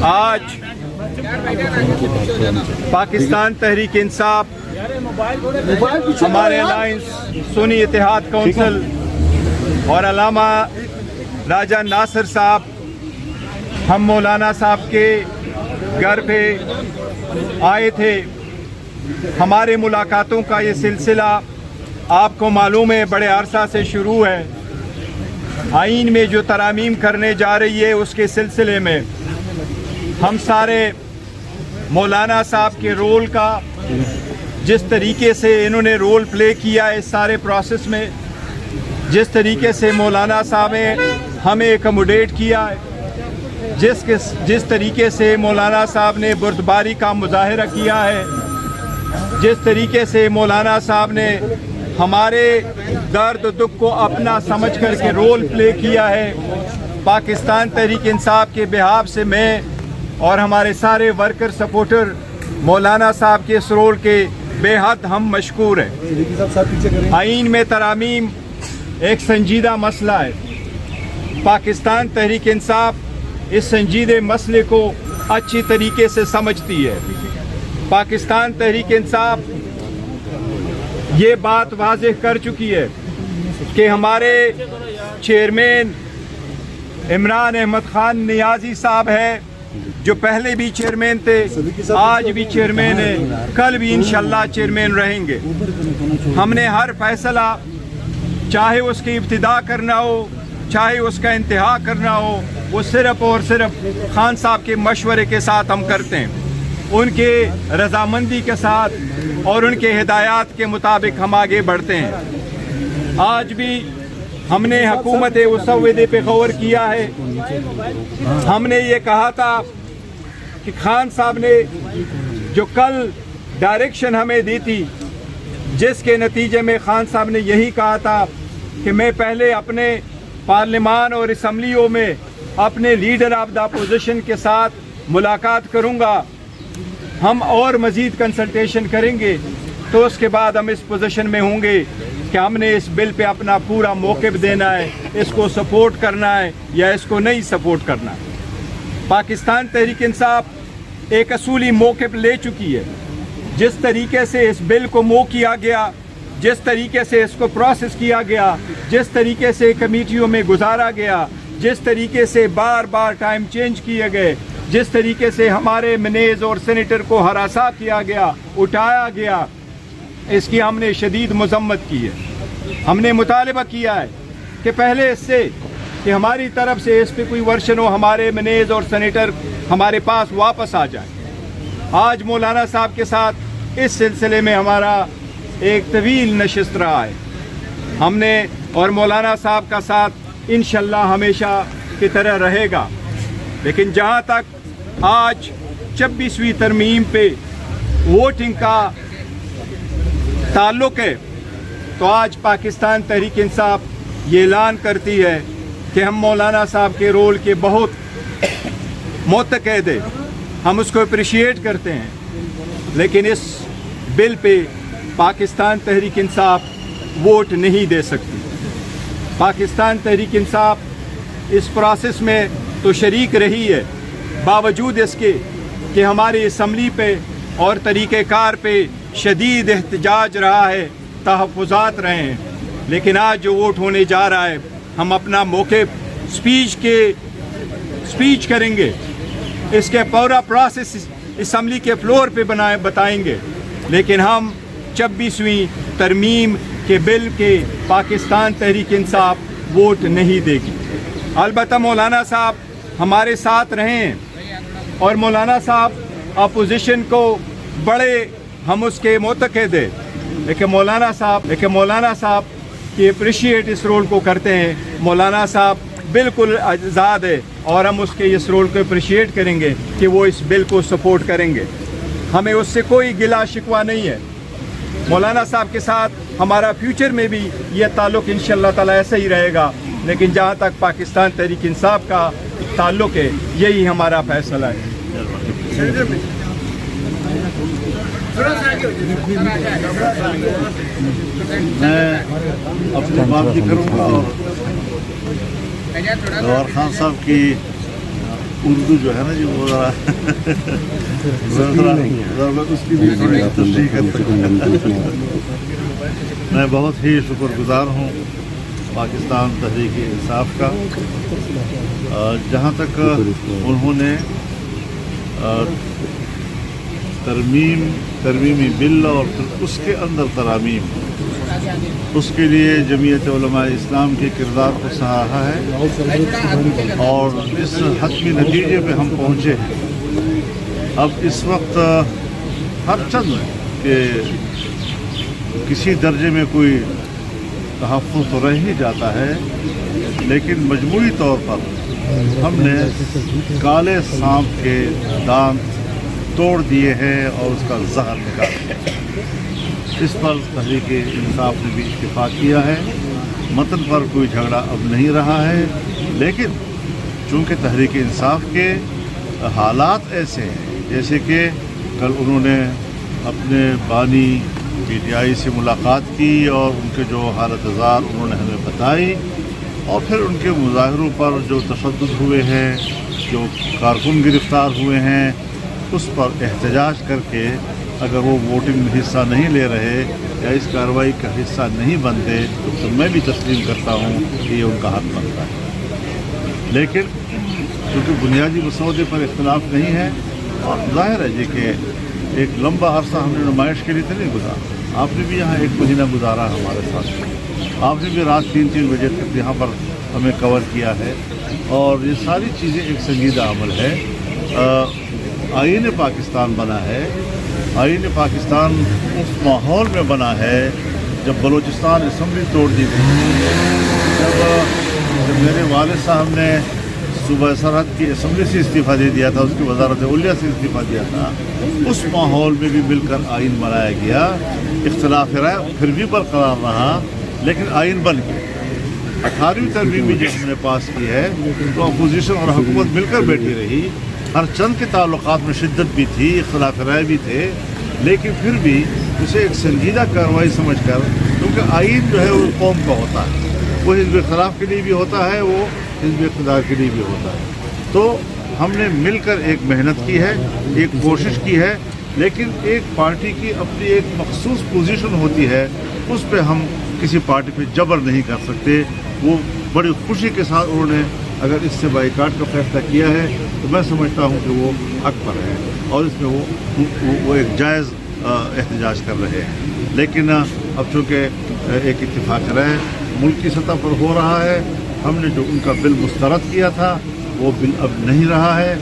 آج پاکستان تحریک انصاف ہمارے الائنس سنی اتحاد کونسل اور علامہ راجہ ناصر صاحب ہم مولانا صاحب کے گھر پہ آئے تھے. ہمارے ملاقاتوں کا یہ سلسلہ آپ کو معلوم ہے بڑے عرصہ سے شروع ہے. آئین میں جو ترامیم کرنے جا رہی ہے اس کے سلسلے میں ہم سارے مولانا صاحب کے رول کا جس طریقے سے انہوں نے رول پلے کیا اس سارے پروسیس میں، جس طریقے سے مولانا صاحب نے ہمیں ایکوموڈیٹ کیا ہے، جس طریقے سے مولانا صاحب نے بردباری کا مظاہرہ کیا ہے، جس طریقے سے مولانا صاحب نے ہمارے درد و دکھ کو اپنا سمجھ کر کے رول پلے کیا ہے، پاکستان تحریک انصاف کے بہاف سے میں اور ہمارے سارے ورکر سپورٹر مولانا صاحب کے اس رول کے بے حد ہم مشکور ہیں. آئین میں ترامیم ایک سنجیدہ مسئلہ ہے. پاکستان تحریک انصاف اس سنجیدہ مسئلے کو اچھی طریقے سے سمجھتی ہے. پاکستان تحریک انصاف یہ بات واضح کر چکی ہے کہ ہمارے چیئرمین عمران احمد خان نیازی صاحب ہے جو پہلے بھی چیئرمین تھے، آج بھی چیئرمین ہیں، کل بھی انشاءاللہ چیئرمین رہیں گے. ہم نے ہر فیصلہ چاہے اس کی ابتدا کرنا ہو چاہے اس کا انتہا کرنا ہو وہ صرف اور صرف خان صاحب کے مشورے کے ساتھ ہم کرتے ہیں، ان کے رضامندی کے ساتھ اور ان کے ہدایات کے مطابق ہم آگے بڑھتے ہیں. آج بھی ہم نے حکومت مسودے پہ غور کیا ہے. ہم نے یہ کہا تھا کہ خان صاحب نے جو کل ڈائریکشن ہمیں دی تھی، جس کے نتیجے میں خان صاحب نے یہی کہا تھا کہ میں پہلے اپنے پارلیمان اور اسمبلیوں میں اپنے لیڈر آف دا اپوزیشن کے ساتھ ملاقات کروں گا، ہم اور مزید کنسلٹیشن کریں گے، تو اس کے بعد ہم اس پوزیشن میں ہوں گے کہ ہم نے اس بل پہ اپنا پورا موقف دینا ہے، اس کو سپورٹ کرنا ہے یا اس کو نہیں سپورٹ کرنا ہے. پاکستان تحریک انصاف ایک اصولی موقف لے چکی ہے. جس طریقے سے اس بل کو موو کیا گیا، جس طریقے سے اس کو پروسیس کیا گیا، جس طریقے سے کمیٹیوں میں گزارا گیا، جس طریقے سے بار بار ٹائم چینج کیے گئے، جس طریقے سے ہمارے منیز اور سینیٹر کو ہراساں کیا گیا، اٹھایا گیا، اس کی ہم نے شدید مذمت کی ہے. ہم نے مطالبہ کیا ہے کہ پہلے اس سے کہ ہماری طرف سے اس پہ کوئی ورشن ہو، ہمارے منیز اور سینیٹر ہمارے پاس واپس آ جائیں. آج مولانا صاحب کے ساتھ اس سلسلے میں ہمارا ایک طویل نشست رہا ہے. ہم نے اور مولانا صاحب کا ساتھ انشاءاللہ ہمیشہ کی طرح رہے گا. لیکن جہاں تک آج 26ویں ترمیم پہ ووٹنگ کا تعلق ہے، تو آج پاکستان تحریک انصاف یہ اعلان کرتی ہے کہ ہم مولانا صاحب کے رول کے بہت متقاعد ہیں، ہم اس کو اپریشیٹ کرتے ہیں، لیکن اس بل پہ پاکستان تحریک انصاف ووٹ نہیں دے سکتی. پاکستان تحریک انصاف اس پروسیس میں تو شریک رہی ہے، باوجود اس کے کہ ہماری اسمبلی پہ اور طریقہ کار پہ شدید احتجاج رہا ہے، تحفظات رہے ہیں. لیکن آج جو ووٹ ہونے جا رہا ہے، ہم اپنا موقف سپیچ کریں گے، اس کے پورا پروسیس اسمبلی کے فلور پہ بتائیں گے، لیکن ہم 26ویں ترمیم کے بل کے پاکستان تحریک انصاف ووٹ نہیں دے گی. البتہ مولانا صاحب ہمارے ساتھ رہے ہیں اور مولانا صاحب اپوزیشن کو بڑے ہم اس کے متقاعد ہیں، لیکن مولانا صاحب کی اپریشیٹ اس رول کو کرتے ہیں. مولانا صاحب بالکل آزاد ہے اور ہم اس کے اس رول کو اپریشیٹ کریں گے کہ وہ اس بل کو سپورٹ کریں گے. ہمیں اس سے کوئی گلا شکوہ نہیں ہے. مولانا صاحب کے ساتھ ہمارا فیوچر میں بھی یہ تعلق انشاءاللہ تعالی ایسا ہی رہے گا. لیکن جہاں تک پاکستان تحریک انصاف کا تعلق ہے، یہی ہمارا فیصلہ ہے. میں اپنی بات بھی کروں گا اور گوہر خان صاحب کی اردو جو ہے نا جی وہ ذرا اس کی بھی تھوڑی تشریح کرتے ہیں. میں بہت ہی شکر گزار ہوں پاکستان تحریک انصاف کا. جہاں تک انہوں نے ترمیمی بل اور پھر اس کے اندر ترامیم، اس کے لیے جمعیت علماء اسلام کے کردار کو سراہا ہے اور اس حتمی نتیجے پہ ہم پہنچے ہیں. اب اس وقت ہر چند کہ کسی درجے میں کوئی تحفظ تو رہ ہی جاتا ہے، لیکن مجموعی طور پر ہم نے کالے سانپ کے دانت توڑ دیے ہیں اور اس کا زہر نکال دیا. اس پر تحریک انصاف نے بھی اتفاق کیا ہے. متن پر کوئی جھگڑا اب نہیں رہا ہے، لیکن چونکہ تحریک انصاف کے حالات ایسے ہیں، جیسے کہ کل انہوں نے اپنے بانی پی ٹی آئی سے ملاقات کی اور ان کے جو حالت زار انہوں نے ہمیں بتائی، اور پھر ان کے مظاہروں پر جو تشدد ہوئے ہیں، جو کارکن گرفتار ہوئے ہیں، اس پر احتجاج کر کے اگر وہ ووٹنگ میں حصہ نہیں لے رہے یا اس کارروائی کا حصہ نہیں بنتے تو میں بھی تسلیم کرتا ہوں کہ یہ ان کا حق بنتا ہے. لیکن کیونکہ بنیادی مسودے پر اختلاف نہیں ہے، اور ظاہر ہے جی کہ ایک لمبا عرصہ ہم نے نمائش کے لیے تو نہیں گزارا. آپ نے بھی یہاں 1 مہینہ گزارا ہمارے ساتھ، آپ نے بھی رات 3 بجے تک یہاں پر ہمیں کور کیا ہے، اور یہ ساری چیزیں ایک سنجیدہ عمل ہے. آئین پاکستان بنا ہے. آئین پاکستان اس ماحول میں بنا ہے جب بلوچستان اسمبلی توڑ دی گئی، جب میرے والد صاحب نے صوبہ سرحد کی اسمبلی سے استعفیٰ دے دیا تھا، اس کی وزارت علیا سے استعفیٰ دیا تھا. اس ماحول میں بھی مل کر آئین بنایا گیا. اختلاف رائے پھر بھی برقرار رہا، لیکن آئین بن گیا. 18ویں ترمیم بھی جب ہم نے پاس کی ہے تو اپوزیشن اور حکومت مل کر بیٹھی رہی. ہر چند کے تعلقات میں شدت بھی تھی، اختلاف رائے بھی تھے، لیکن پھر بھی اسے ایک سنجیدہ کارروائی سمجھ کر، کیونکہ آئین جو ہے وہ قوم کا ہوتا ہے، وہ حزب اختلاف کے لیے بھی ہوتا ہے، وہ حزب اقتدار کے لیے بھی ہوتا ہے. تو ہم نے مل کر ایک محنت کی ہے، ایک کوشش کی ہے، لیکن ایک پارٹی کی اپنی ایک مخصوص پوزیشن ہوتی ہے، اس پہ ہم کسی پارٹی پہ جبر نہیں کر سکتے. وہ بڑی خوشی کے ساتھ انہوں نے اگر اس سے بائیکاٹ کا فیصلہ کیا ہے تو میں سمجھتا ہوں کہ وہ حق پر ہے، اور اس میں وہ ایک جائز احتجاج کر رہے ہیں. لیکن اب چونکہ ایک اتفاق رائے ملک کی سطح پر ہو رہا ہے، ہم نے جو ان کا بل مسترد کیا تھا وہ بل اب نہیں رہا ہے.